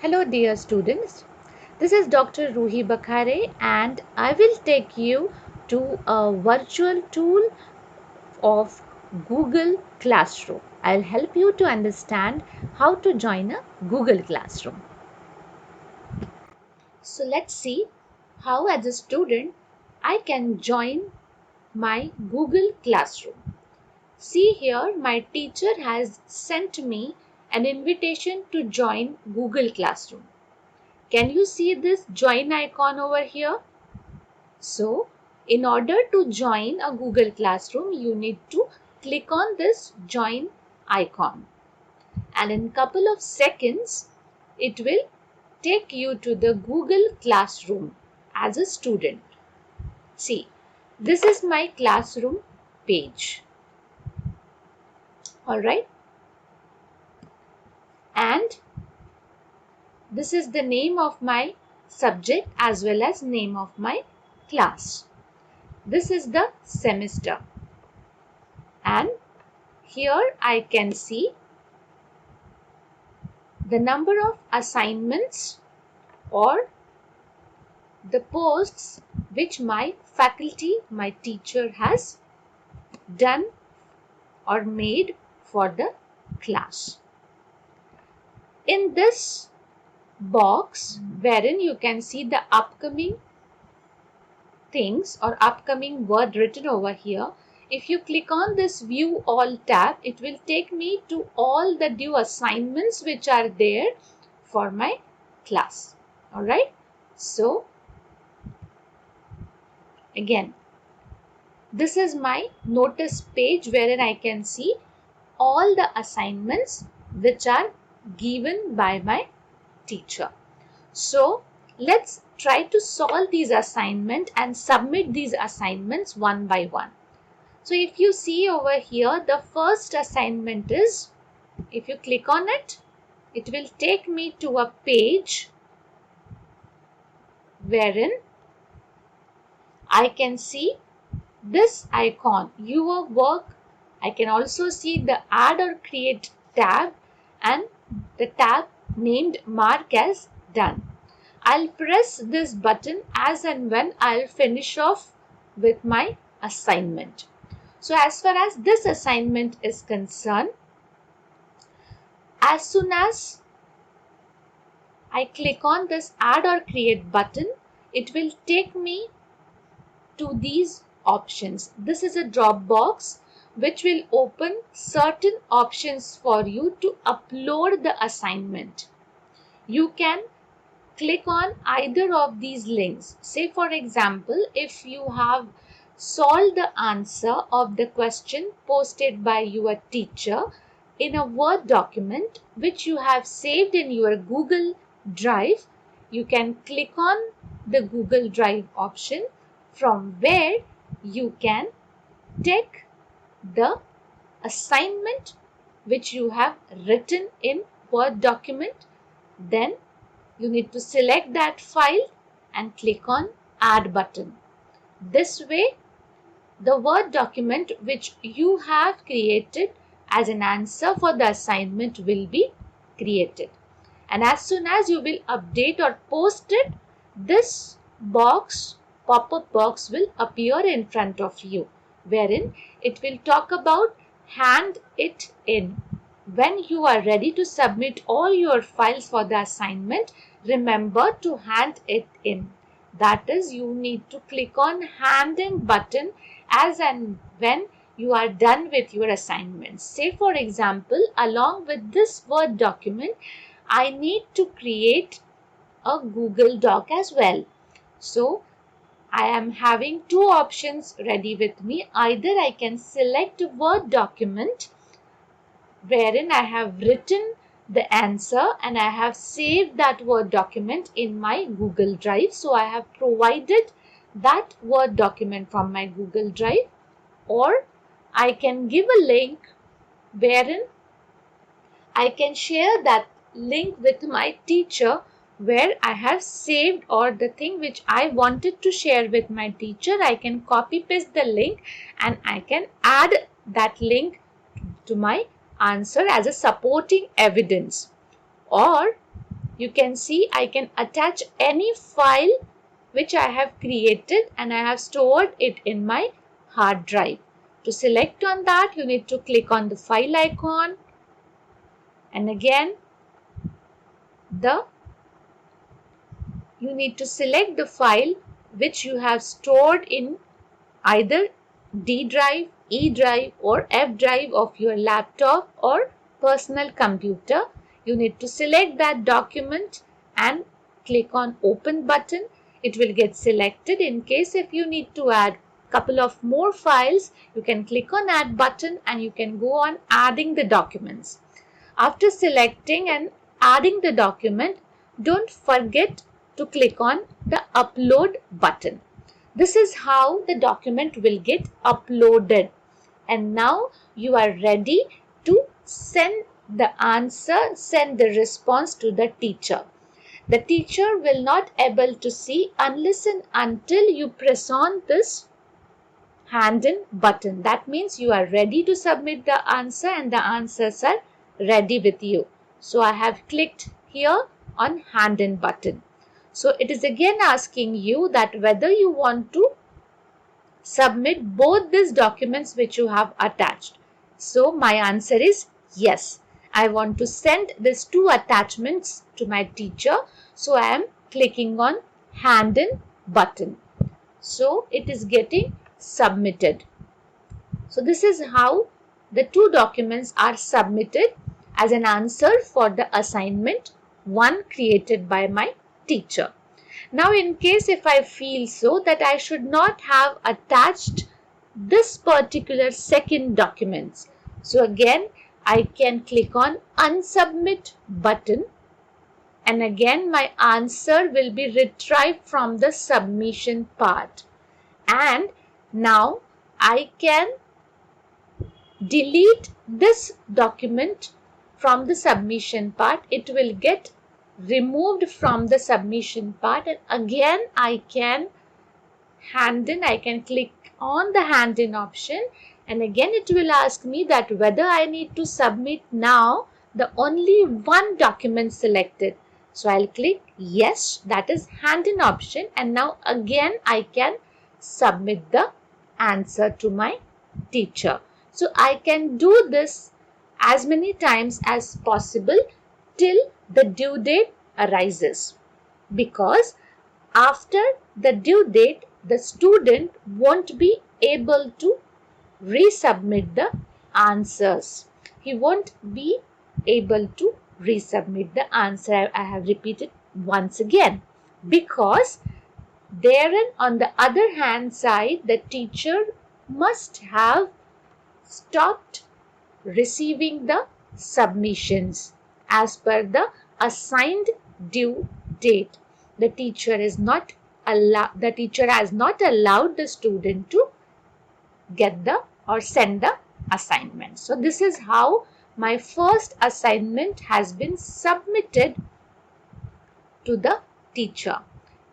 Hello dear students, this is Dr. Ruhi Bakhare and I will take you to a virtual tool of Google Classroom. I'll help you to understand how to join a Google Classroom. So let's see how as a student I can join my Google Classroom. See here, my teacher has sent me an invitation to join Google Classroom. Can you see this join icon over here? So, in order to join a Google Classroom, you need to click on this join icon. And in couple of seconds, it will take you to the Google Classroom as a student. See, this is my classroom page. Alright. And this is the name of my subject as well as name of my class. This is the semester and here I can see the number of assignments or the posts which my faculty, my teacher has done or made for the class. In this box wherein you can see the upcoming things or upcoming word written over here, if you click on this view all tab, it will take me to all the due assignments which are there for my class. Alright, so again, this is my notice page wherein I can see all the assignments which are given by my teacher. So let's try to solve these assignments and submit these assignments one by one. So if you see over here, the first assignment is, if you click on it, it will take me to a page wherein I can see this icon, your work. I can also see the add or create tab and the tab named mark as done. I'll press this button as and when I'll finish off with my assignment. So as far as this assignment is concerned, as soon as I click on this add or create button, it will take me to these options. This is a drop box which will open certain options for you to upload the assignment. You can click on either of these links. Say for example, if you have solved the answer of the question posted by your teacher in a Word document which you have saved in your Google Drive, you can click on the Google Drive option from where you can take the assignment which you have written in Word document. Then you need to select that file and click on add button. This way, the Word document which you have created as an answer for the assignment will be created. And as soon as you will update or post it, this box, pop-up box will appear in front of you, wherein it will talk about hand it in. When you are ready to submit all your files for the assignment, remember to hand it in. That is, you need to click on hand in button as and when you are done with your assignments. Say for example, along with this Word document, I need to create a Google Doc as well. So I am having two options ready with me. Either I can select a Word document wherein I have written the answer and I have saved that Word document in my Google Drive. So I have provided that Word document from my Google Drive, or I can give a link wherein I can share that link with my teacher where I have saved, or the thing which I wanted to share with my teacher, I can copy paste the link and I can add that link to my answer as a supporting evidence. Or you can see I can attach any file which I have created and I have stored it in my hard drive. To select on that, you need to click on the file icon, and again you need to select the file which you have stored in either D drive, E drive or F drive of your laptop or personal computer. You need to select that document and click on open button. It will get selected. In case if you need to add couple of more files, you can click on add button and you can go on adding the documents. After selecting and adding the document, don't forget to click on the upload button. This is how the document will get uploaded. And now you are ready to send the answer, send the response to the teacher. The teacher will not able to see unless and until you press on this hand in button. That means you are ready to submit the answer and the answers are ready with you. So I have clicked here on hand in button. So it is again asking you that whether you want to submit both these documents which you have attached. So my answer is yes. I want to send these two attachments to my teacher. So I am clicking on hand in button. So it is getting submitted. So this is how the two documents are submitted as an answer for the assignment 1 created by my teacher. Now in case if I feel so that I should not have attached this particular second document, so again I can click on unsubmit button and again my answer will be retrieved from the submission part, and now I can delete this document from the submission part. It will get removed from the submission part, and again I can click on the hand in option, and again it will ask me that whether I need to submit now the only one document selected. So I'll click yes, that is hand in option, and now again I can submit the answer to my teacher. So I can do this as many times as possible till the due date arises, because after the due date the student won't be able to resubmit the answers. He won't be able to resubmit the answer. I have repeated once again, because therein on the other hand side the teacher must have stopped receiving the submissions as per the assigned due date. The teacher has not allowed the student to get the or send the assignment. So this is how my first assignment has been submitted to the teacher.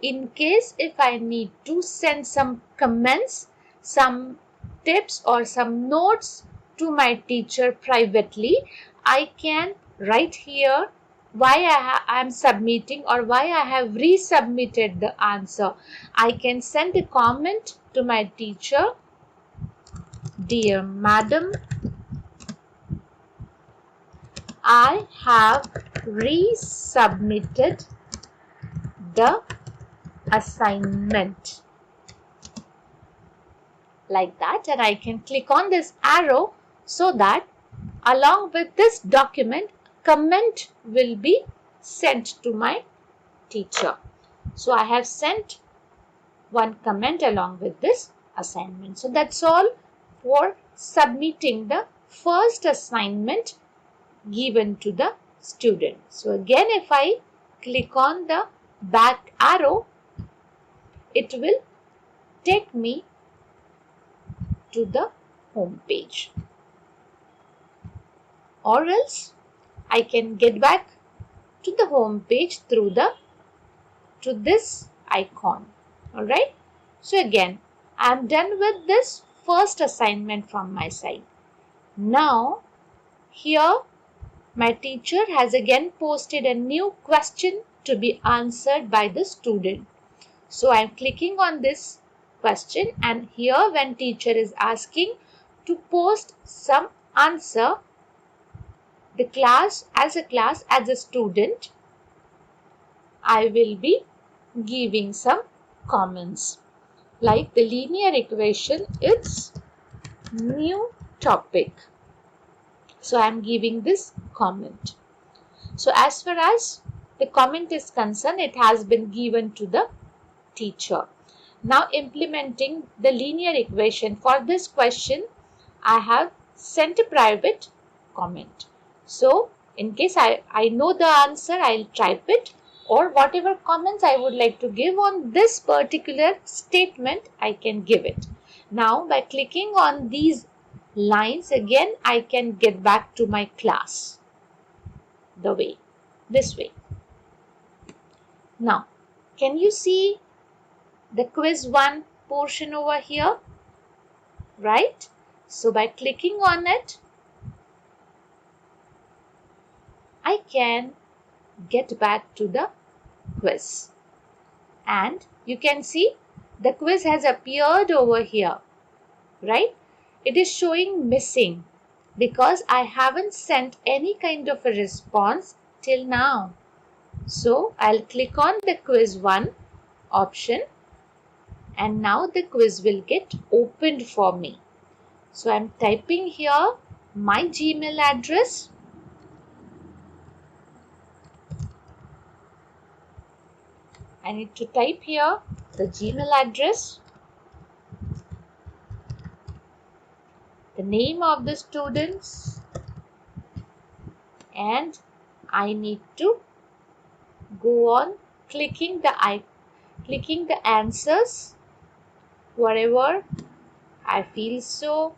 In case if I need to send some comments, some tips or some notes to my teacher privately, I can write here why I am submitting or why I have resubmitted the answer. I can send a comment to my teacher. Dear Madam, I have resubmitted the assignment. Like that, and I can click on this arrow so that along with this document, comment will be sent to my teacher. So I have sent one comment along with this assignment. So that's all for submitting the first assignment given to the student. So again, if I click on the back arrow, it will take me to the home page, or else I can get back to the home page through this icon. All right. So again, I am done with this first assignment from my side. Now here My teacher has again posted a new question to be answered by the student. So I'm clicking on this question, and here when teacher is asking to post some answer, the class, as a student, I will be giving some comments. Like the linear equation, it's new topic. So I am giving this comment. So as far as the comment is concerned, it has been given to the teacher. Now implementing the linear equation. For this question, I have sent a private comment. So in case I know the answer, I'll type it, or whatever comments I would like to give on this particular statement, I can give it. Now by clicking on these lines again, I can get back to my class this way. Now, can you see the quiz 1 portion over here? Right? So by clicking on it, I can get back to the quiz. And you can see the quiz has appeared over here. Right? It is showing missing because I haven't sent any kind of a response till now. So I'll click on the quiz 1 option, and now the quiz will get opened for me. So I'm typing here my Gmail address. I need to type here the Gmail address, the name of the students, and I need to go on clicking the answers wherever I feel so.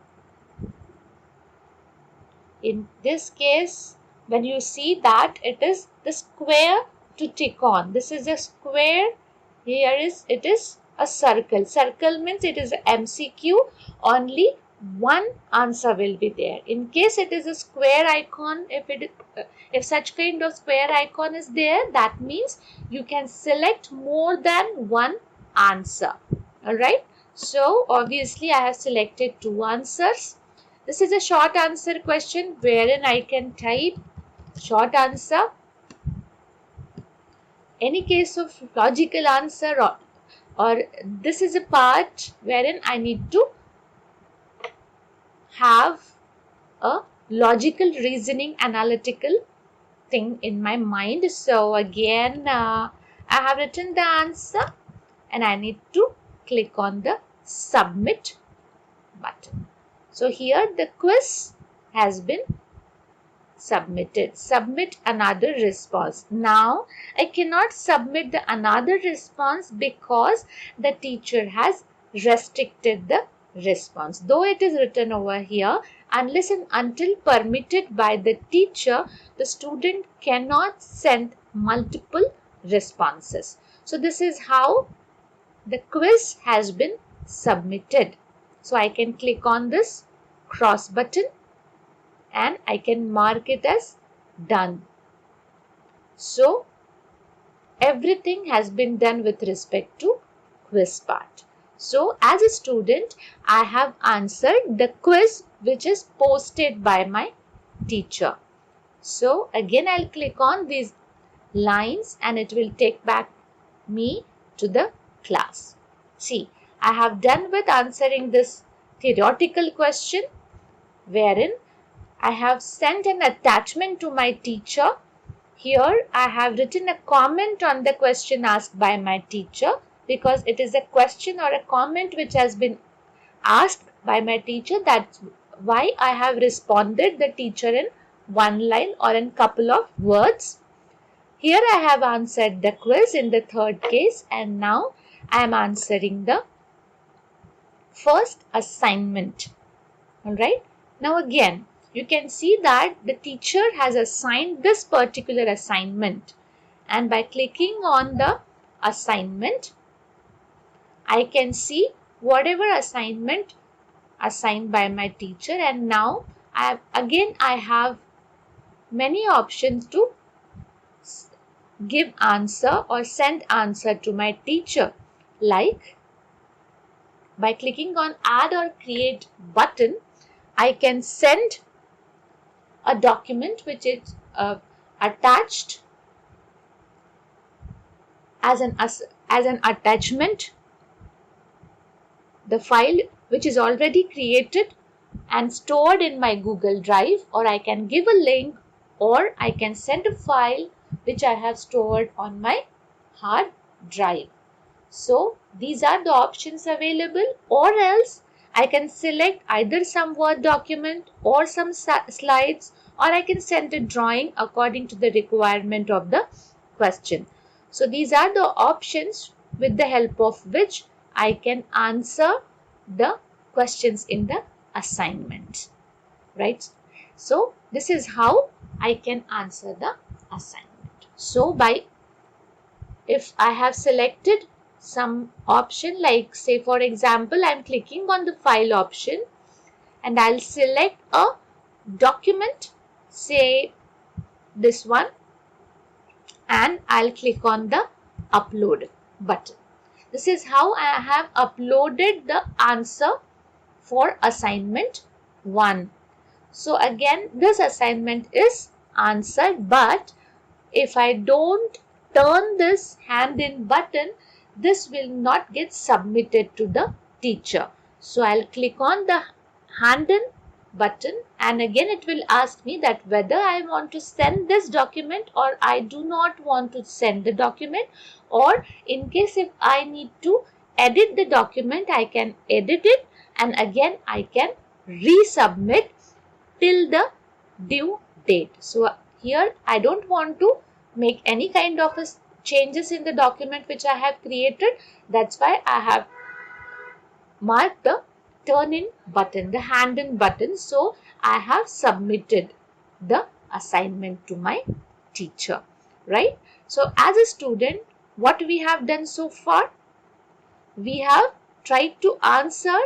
In this case, when you see that it is the square to tick on, this is a square, it is a circle. Circle means it is a MCQ, only one answer will be there. In case it is a square icon, if such kind of square icon is there, that means you can select more than one answer. Alright, so obviously I have selected 2 answers. This is a short answer question wherein I can type short answer. Any case of logical answer, or this is a part wherein I need to have a logical reasoning analytical thing in my mind. So again, I have written the answer and I need to click on the submit button. So here the quiz has been submitted. Submit another response. Now I cannot submit the another response because the teacher has restricted the response. Though it is written over here, unless and until permitted by the teacher, the student cannot send multiple responses. So this is how the quiz has been submitted. So I can click on this cross button and I can mark it as done. So everything has been done with respect to quiz part. So as a student, I have answered the quiz which is posted by my teacher. So again I'll click on these lines and it will take back me to the class. See, I have done with answering this theoretical question wherein I have sent an attachment to my teacher. Here I have written a comment on the question asked by my teacher because it is a question or a comment which has been asked by my teacher. That's why I have responded the teacher in one line or in couple of words. Here I have answered the quiz in the third case, and now I am answering the first assignment. Alright. Now again, you can see that the teacher has assigned this particular assignment, and by clicking on the assignment, I can see whatever assignment assigned by my teacher, and now I have many options to give answer or send answer to my teacher. Like by clicking on add or create button, I can send a document which is attached as an attachment, the file which is already created and stored in my Google Drive, or I can give a link, or I can send a file which I have stored on my hard drive. So these are the options available, or else I can select either some Word document or some slides, or I can send a drawing according to the requirement of the question. So these are the options with the help of which I can answer the questions in the assignment, right? So this is how I can answer the assignment. So if I have selected some option, like say for example, I'm clicking on the file option and I'll select a document, say this one, and I'll click on the upload button. This is how I have uploaded the answer for assignment 1. So again, this assignment is answered, but if I don't turn this hand in button, this will not get submitted to the teacher. So I'll click on the hand in button, and again it will ask me that whether I want to send this document or I do not want to send the document, or in case if I need to edit the document, I can edit it, and again I can resubmit till the due date. So here I don't want to make any kind of changes in the document which I have created. That's why I have marked the turn in button, the hand in button. So I have submitted the assignment to my teacher, right? So as a student, what we have done so far, we have tried to answer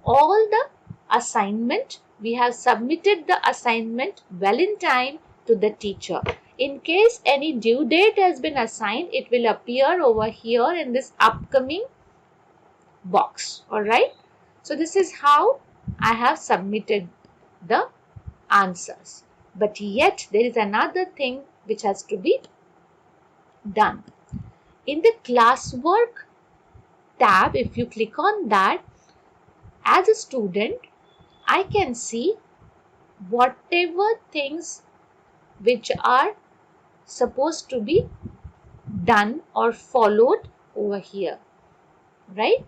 all the assignment. We have submitted the assignment well in time to the teacher. In case any due date has been assigned, it will appear over here in this upcoming box. Alright. So this is how I have submitted the answers. But yet there is another thing which has to be done. In the classwork tab, if you click on that, as a student, I can see whatever things which are supposed to be done or followed over here, right?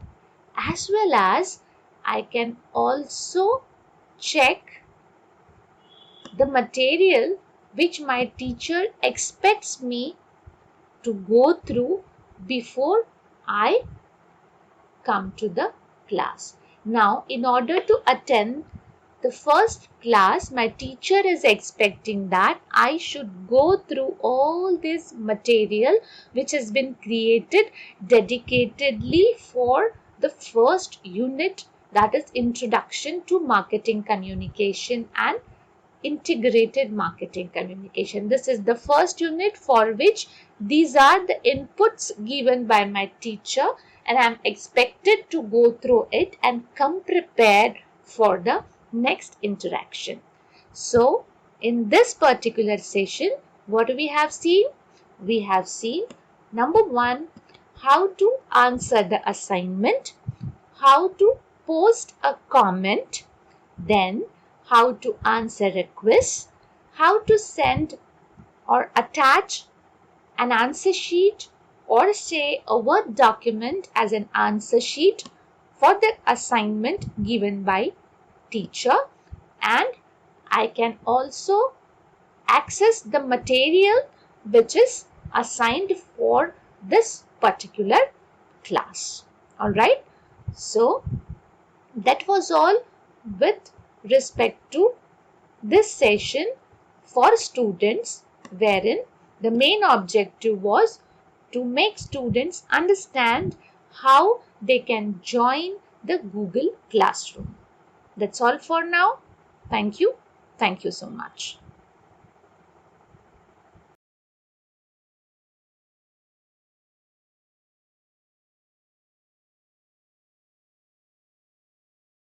As well as I can also check the material which my teacher expects me to go through before I come to the class. Now, in order to attend the first class, my teacher is expecting that I should go through all this material which has been created dedicatedly for the first unit, that is Introduction to Marketing Communication and Integrated Marketing Communication. This is the first unit for which these are the inputs given by my teacher, and I am expected to go through it and come prepared for the next interaction. So, in this particular session, what we have seen? We have seen number 1, how to answer the assignment, how to post a comment, then how to answer a quiz, how to send or attach an answer sheet, or say a Word document as an answer sheet for the assignment given by teacher, and I can also access the material which is assigned for this particular class. Alright, so that was all with respect to this session for students, wherein the main objective was to make students understand how they can join the Google Classroom. That's all for now. Thank you. Thank you so much.